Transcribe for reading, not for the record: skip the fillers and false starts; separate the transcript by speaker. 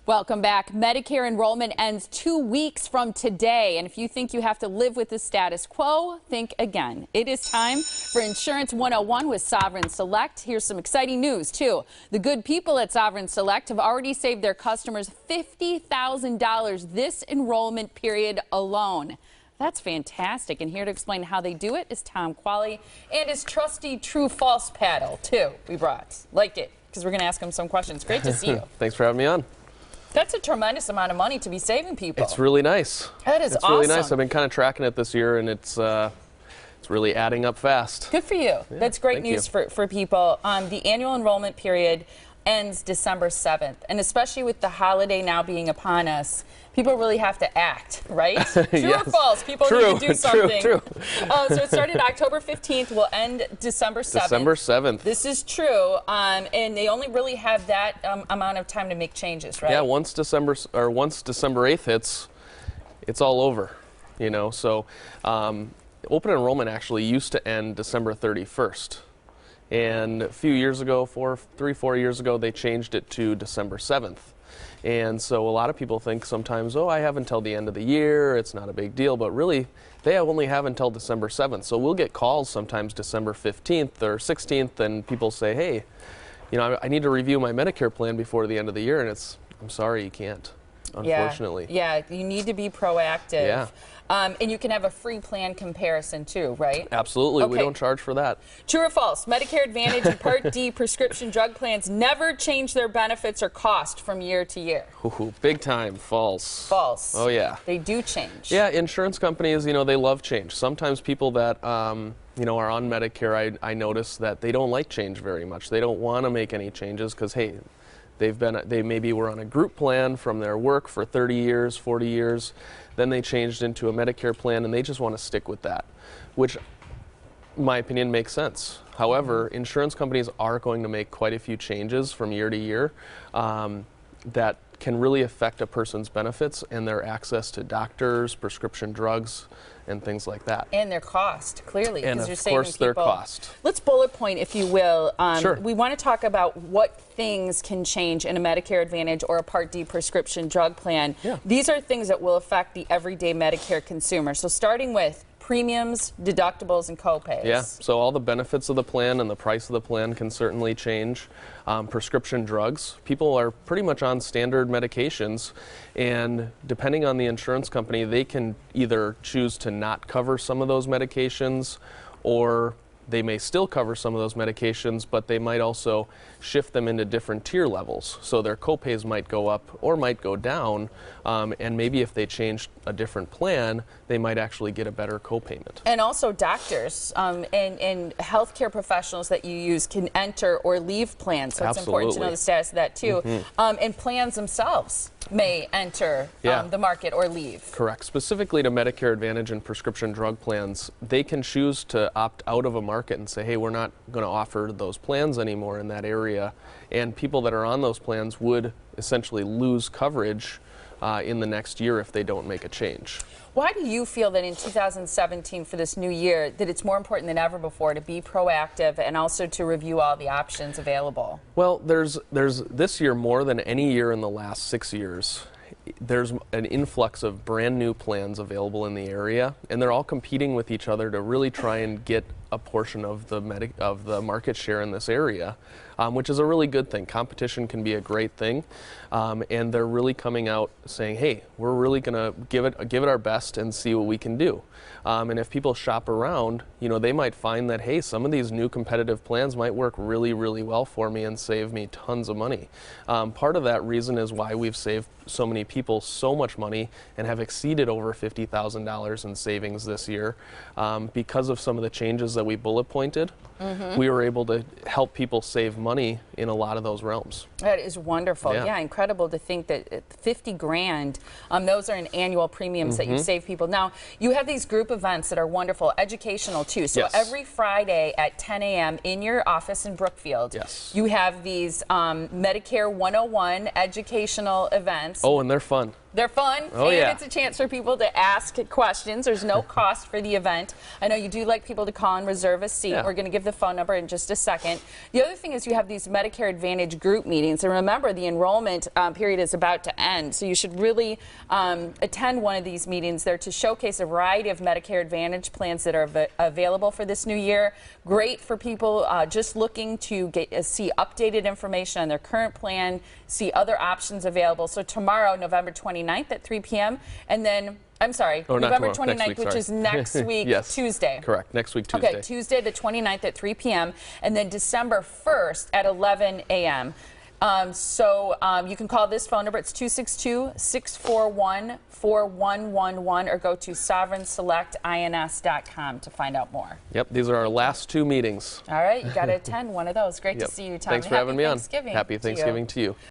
Speaker 1: Welcome back. Medicare enrollment ends 2 weeks from today. And if you think you have to live with the status quo, think again. It is time for Insurance 101 with Sovereign Select. Here's some exciting news, too. The good people at Sovereign Select have already saved their customers $50,000 this enrollment period alone. That's fantastic. And here to explain how they do it is Tom Qualley and his trusty true-false paddle, too, we brought. Like it, because we're going to ask him some questions. Great to see you.
Speaker 2: Thanks for having me on.
Speaker 1: That's a tremendous amount of money to be saving people.
Speaker 2: It's really nice.
Speaker 1: That is awesome.
Speaker 2: It's really nice. I've been kind of tracking it this year, and it's really adding up fast.
Speaker 1: Good for you. Yeah, that's great news for people. The annual enrollment period ends December 7th, and especially with the holiday now being upon us, people really have to act, right? True
Speaker 2: yes.
Speaker 1: or false? People need to do something.
Speaker 2: True.
Speaker 1: So it started October 15th, will end December 7th.
Speaker 2: December 7th.
Speaker 1: This is true, and they only really have that amount of time to make changes, right?
Speaker 2: Yeah, once December 8th hits, it's all over, you know. So open enrollment actually used to end December 31st. And a few years ago, 4 years ago, they changed it to December 7th. And so a lot of people think sometimes, oh, I have until the end of the year, it's not a big deal, but really they only have until December 7th. So we'll get calls sometimes December 15th or 16th, and people say, hey, you know, I need to review my Medicare plan before the end of the year, and I'm sorry, you can't, unfortunately.
Speaker 1: Yeah, you need to be proactive.
Speaker 2: Yeah.
Speaker 1: And you can have a free plan comparison too, right?
Speaker 2: Absolutely. Okay. We don't charge for that.
Speaker 1: True or false? Medicare Advantage and Part D prescription drug plans never change their benefits or cost from year to year.
Speaker 2: Ooh, big time. False.
Speaker 1: False.
Speaker 2: Oh, yeah.
Speaker 1: They do change.
Speaker 2: Yeah, insurance companies, you know, they love change. Sometimes people that, you know, are on Medicare, I notice that they don't like change very much. They don't want to make any changes because, hey, they maybe were on a group plan from their work for 30 years, 40 years. Then they changed into a Medicare plan, and they just want to stick with that, which, in my opinion, makes sense. However, insurance companies are going to make quite a few changes from year to year that can really affect a person's benefits and their access to doctors, prescription drugs, and things like that.
Speaker 1: And their cost, clearly.
Speaker 2: And of course, their cost.
Speaker 1: Let's bullet point, if you will.
Speaker 2: Sure.
Speaker 1: We want to talk about what things can change in a Medicare Advantage or a Part D prescription drug plan.
Speaker 2: Yeah.
Speaker 1: These are things that will affect the everyday Medicare consumer. So starting with premiums, deductibles, and copays.
Speaker 2: Yeah, so all the benefits of the plan and the price of the plan can certainly change. Prescription drugs, people are pretty much on standard medications, and depending on the insurance company, they can either choose to not cover some of those medications, or they may still cover some of those medications, but they might also shift them into different tier levels. So their copays might go up or might go down, and maybe if they change a different plan, they might actually get a better copayment.
Speaker 1: And also doctors and healthcare professionals that you use can enter or leave plans. So it's important to know the status of that too. And plans themselves may enter the market or leave.
Speaker 2: Correct. Specifically to Medicare Advantage and prescription drug plans, they can choose to opt out of a market and say, hey, we're not going to offer those plans anymore in that area. And people that are on those plans would essentially lose coverage in the next year if they don't make a change.
Speaker 1: Why do you feel that in 2017 for this new year that it's more important than ever before to be proactive and also to review all the options available?
Speaker 2: Well, there's this year more than any year in the last 6 years. There's an influx of brand new plans available in the area, and they're all competing with each other to really try and get a portion of the market share in this area, which is a really good thing. Competition can be a great thing, and they're really coming out saying, hey, we're really going to give it our best and see what we can do. And if people shop around, you know, they might find that, hey, some of these new competitive plans might work really, really well for me and save me tons of money. Part of that reason is why we've saved so many people so much money and have exceeded over $50,000 in savings this year because of some of the changes that we bullet pointed. We were able to help people save money in a lot of those realms.
Speaker 1: That is wonderful. Yeah, incredible to think that 50 grand, those are in annual premiums that you save people. Now, you have these group events that are wonderful, educational too. So every Friday at 10 a.m. in your office in Brookfield, you have these Medicare 101 educational events.
Speaker 2: Oh, and they're fun.
Speaker 1: They're fun,
Speaker 2: and
Speaker 1: it's a chance for people to ask questions. There's no cost for the event. I know you do like people to call and reserve a seat. We're going to give the phone number in just a second. The other thing is you have these Medicare Advantage Group Meetings, and remember the enrollment period is about to end, so you should really attend one of these meetings. They're to showcase a variety of Medicare Advantage plans that are available for this new year. Great for people just looking to see updated information on their current plan, see other options available. So tomorrow, November 29th at 3 p.m. and then I'm sorry, November 29th, which is next week,
Speaker 2: yes,
Speaker 1: Tuesday.
Speaker 2: Correct, next week, Tuesday.
Speaker 1: Okay, Tuesday the 29th at 3 p.m. and then December 1st at 11 a.m. You can call this phone number. It's 262-641-4111 or go to sovereignselectins.com to find out more.
Speaker 2: Yep, these are our last 2 meetings.
Speaker 1: All right, you got to attend one of those. Great to see you, Tom.
Speaker 2: Thanks for having me on.
Speaker 1: Happy Thanksgiving.
Speaker 2: Happy Thanksgiving to you.